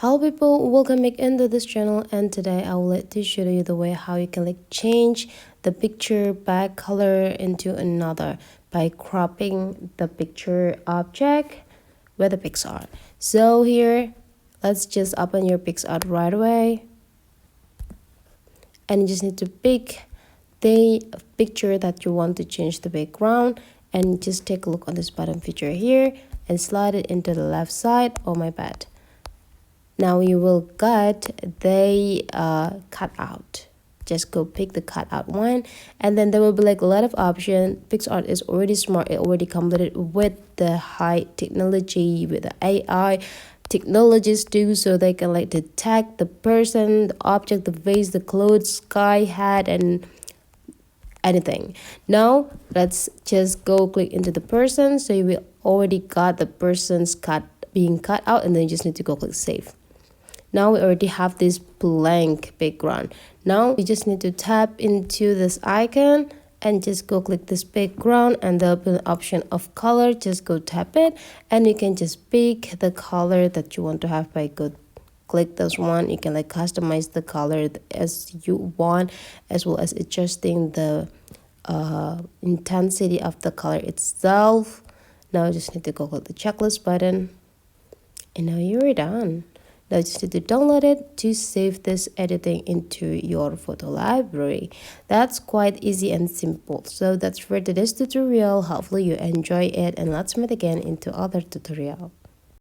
Hello people, welcome back into this channel, and today I will like to show you the way how you can change the picture back color into another by cropping the picture object with the PicsArt. So here, let's just open your PicsArt right away, and you just need to pick the picture that you want to change the background, and just take a look on this bottom feature here and slide it into the left side. Oh my bad. Now you will get the cutout. Just go pick the cutout one, and then there will be like a lot of options. PicsArt is already smart. It already completed with the high technology, with the AI technologies too, so they can like detect the person, the object, the vase, the clothes, sky, hat, and anything. Now let's just go click into the person. So you will already got the person's being cut out, and then you just need to go click save. Now we already have this blank background. Now we just need to tap into this icon and just go click this background, and there'll be an option of color. Just go tap it, and you can just pick the color that you want to have by go click this one. You can like customize the color as you want, as well as adjusting the intensity of the color itself. Now you just need to go click the checklist button, and now you're done. Now you just need to download it to save this editing into your photo library. That's quite easy and simple. So that's for today's tutorial. Hopefully you enjoy it, and let's meet again into other tutorial.